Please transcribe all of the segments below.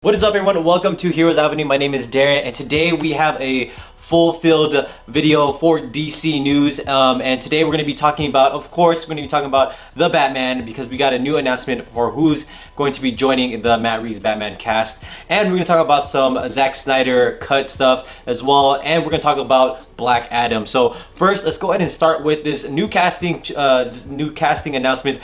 What is up, everyone? Welcome to Heroes Avenue. My name is Darren, and today we have a full-filled video for DC news. And today we're going to be talking about, of course, we're going to be talking about the Batman, because we got a new announcement for who's going to be joining the Matt Reeves Batman cast. And we're going to talk about some Zack Snyder cut stuff as well, and we're going to talk about Black Adam. So first, let's go ahead and start with this new casting announcement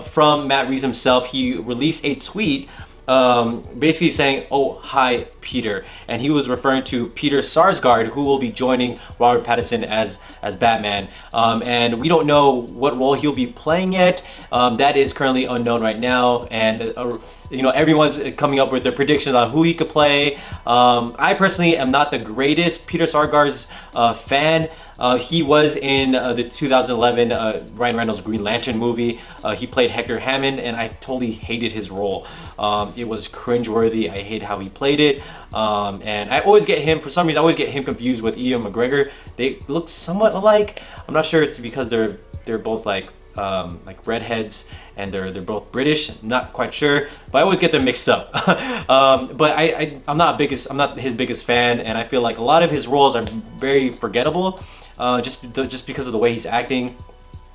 from Matt Reeves himself. He released a tweet basically saying, "Oh, hi, Peter," and he was referring to Peter Sarsgaard, who will be joining Robert Pattinson as Batman. And we don't know what role he'll be playing yet. That is currently unknown right now, and everyone's coming up with their predictions on who he could play. I personally am not the greatest Peter Sarsgaard's fan. He was in the 2011 Ryan Reynolds Green Lantern movie. He played Hector Hammond, and I totally hated his role. It was cringeworthy. I hate how he played it. And I always get him, for some reason, I always get him confused with Ian McGregor. They look somewhat alike. I'm not sure it's because they're both like redheads, and they're both British. I'm not quite sure, but I always get them mixed up. But I'm not his biggest fan, and I feel like a lot of his roles are very forgettable, just because of the way he's acting.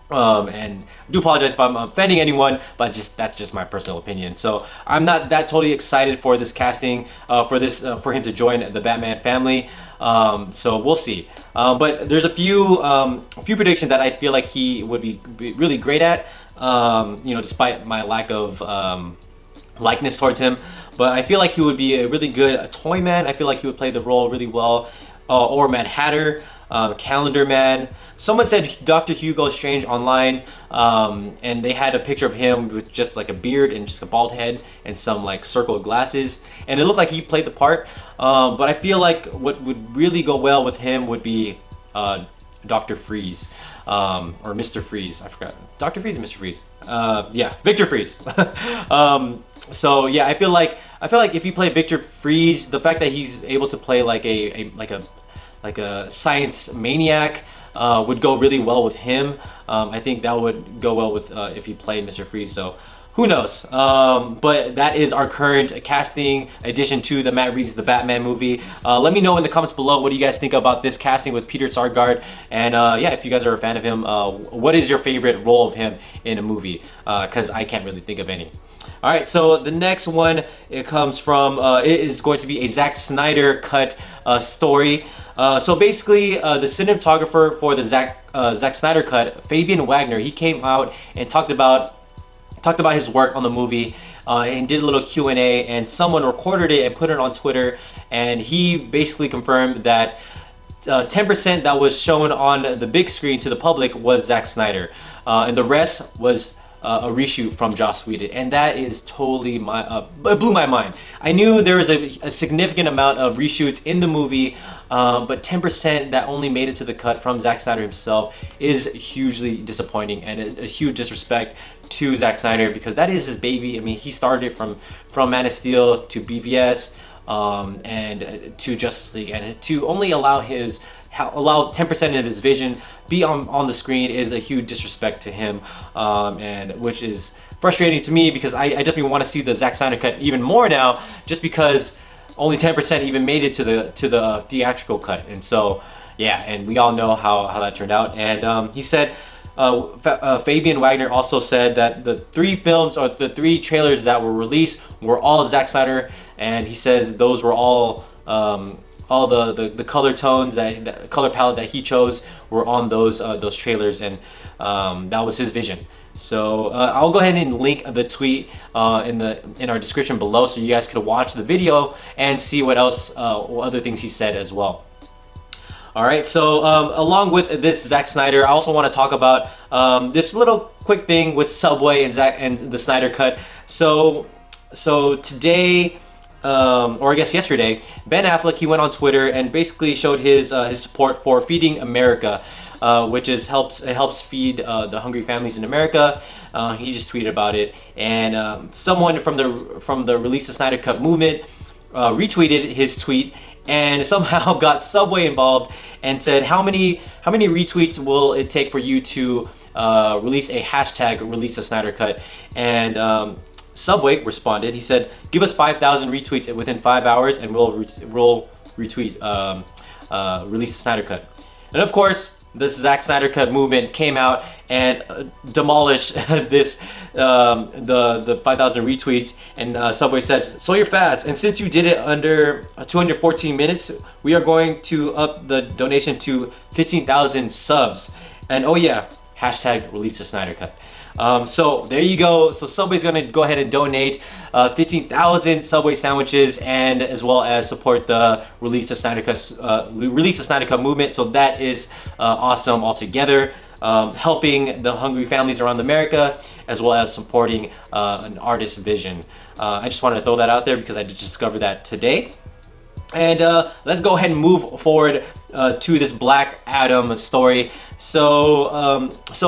And I do apologize if I'm offending anyone, but that's just my personal opinion. So I'm not that totally excited for this casting, for him to join the Batman family. So we'll see. But there's a few predictions that I feel like he would be really great at. Despite my lack of likeness towards him, but I feel like he would be a really good toy man. I feel like he would play the role really well, or Mad Hatter, Calendar Man. Someone said Dr. Hugo Strange online, and they had a picture of him with just like a beard and just a bald head and some like circle glasses, and it looked like he played the part. But I feel like what would really go well with him would be Dr. Freeze, or Mr. Freeze. I forgot. Dr. Freeze and Mr. Freeze. Yeah, Victor Freeze. So yeah, I feel like if you play Victor Freeze, the fact that he's able to play like a science maniac would go really well with him. I think that would go well with if he played Mr. Freeze. So who knows? But that is our current casting addition to the Matt Reeves The Batman movie. Let me know in the comments below, what do you guys think about this casting with Peter Sarsgaard? And yeah, if you guys are a fan of him, what is your favorite role of him in a movie? Because I can't really think of any. All right, so the next one, it comes from, it is going to be a Zack Snyder cut story. So basically, the cinematographer for the Zack Snyder cut, Fabian Wagner, he came out and talked about his work on the movie, and did a little Q&A, and someone recorded it and put it on Twitter, and he basically confirmed that 10% that was shown on the big screen to the public was Zack Snyder, and the rest was a reshoot from Joss Whedon. And that is totally it blew my mind. I knew there was a significant amount of reshoots in the movie, but 10% that only made it to the cut from Zack Snyder himself is hugely disappointing, and a huge disrespect to Zack Snyder, because that is his baby. I mean, he started from Man of Steel to BVS, and to Justice League, and to only allow 10% of his vision be on the screen is a huge disrespect to him, and which is frustrating to me, because I definitely want to see the Zack Snyder cut even more now, just because only 10% even made it to the theatrical cut. And so yeah, and we all know how that turned out. And he said, Fabian Wagner also said that the 3 films, or the 3 trailers that were released, were all Zack Snyder, and he says those were all the color tones, that color palette that he chose were on those trailers, and that was his vision. So I'll go ahead and link the tweet in our description below, so you guys could watch the video and see what other things he said as well. All right, so along with this Zack Snyder, I also want to talk about this little quick thing with Subway and the Snyder cut. So today, or I guess yesterday, Ben Affleck, he went on Twitter and basically showed his support for Feeding America, which helps feed the hungry families in America. He just tweeted about it, and someone from the Release the Snyder Cut movement retweeted his tweet, and somehow got Subway involved and said, how many retweets will it take for you to release a hashtag Release the Snyder Cut? And Subway responded. He said, "Give us 5,000 retweets within 5 hours, and we'll retweet release the Snyder Cut." And of course, this Zack Snyder Cut movement came out and demolished this the 5,000 retweets. And Subway said, "So you're fast, and since you did it under 214 minutes, we are going to up the donation to 15,000 subs. And oh yeah, hashtag release the Snyder Cut." So there you go. So Subway's gonna go ahead and donate 15,000 Subway sandwiches, and as well as support the release the Snyder Cut movement. So that is awesome altogether. Helping the hungry families around America, as well as supporting an artist's vision. I just wanted to throw that out there because I just discovered that today. And let's go ahead and move forward to this Black Adam story. So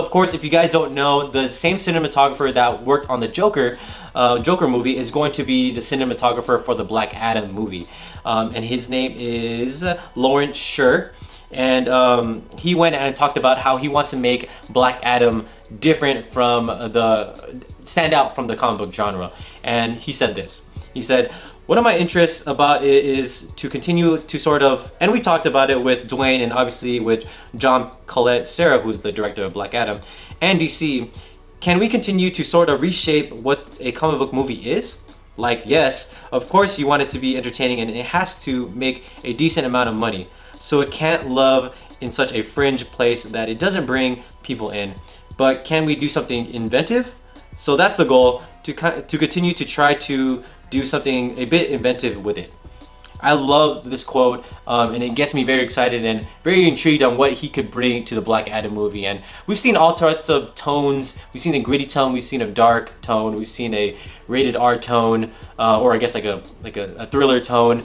of course, if you guys don't know, the same cinematographer that worked on the Joker movie is going to be the cinematographer for the Black Adam movie, and his name is Lawrence Sher. And he went and talked about how he wants to make Black Adam different stand out from the comic book genre. And he said this. He said, "One of my interests about it is to continue to sort of," and we talked about it with Dwayne and obviously with John Collette Sarah, who's the director of Black Adam, and DC. "Can we continue to sort of reshape what a comic book movie is? Like, yes, of course you want it to be entertaining and it has to make a decent amount of money. So it can't love in such a fringe place that it doesn't bring people in. But can we do something inventive? So that's the goal, to continue to try to do something a bit inventive with it." I love this quote, and it gets me very excited and very intrigued on what he could bring to the Black Adam movie. And we've seen all sorts of tones. We've seen a gritty tone, we've seen a dark tone, we've seen a rated R tone, or I guess like a thriller tone.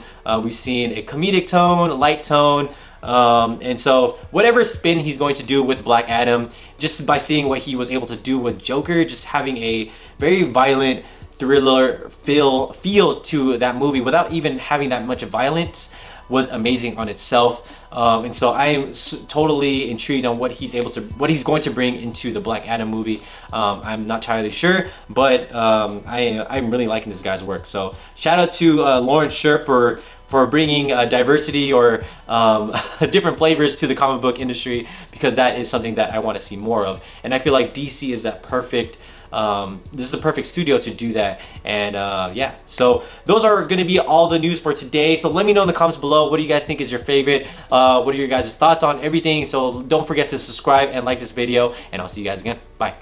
We've seen a comedic tone, a light tone. And so whatever spin he's going to do with Black Adam, just by seeing what he was able to do with Joker, just having a very violent thriller feel to that movie without even having that much violence, was amazing on itself. And so I am totally intrigued on what he's going to bring into the Black Adam movie. I'm not entirely sure, but I'm really liking this guy's work. So shout out to Lawrence Sher for bringing diversity or different flavors to the comic book industry, because that is something that I want to see more of. And I feel like DC is that perfect. This is the perfect studio to do that. And yeah, so those are going to be all the news for today. So let me know in the comments below, what do you guys think is your favorite? What are your guys' thoughts on everything? So don't forget to subscribe and like this video, and I'll see you guys again. Bye.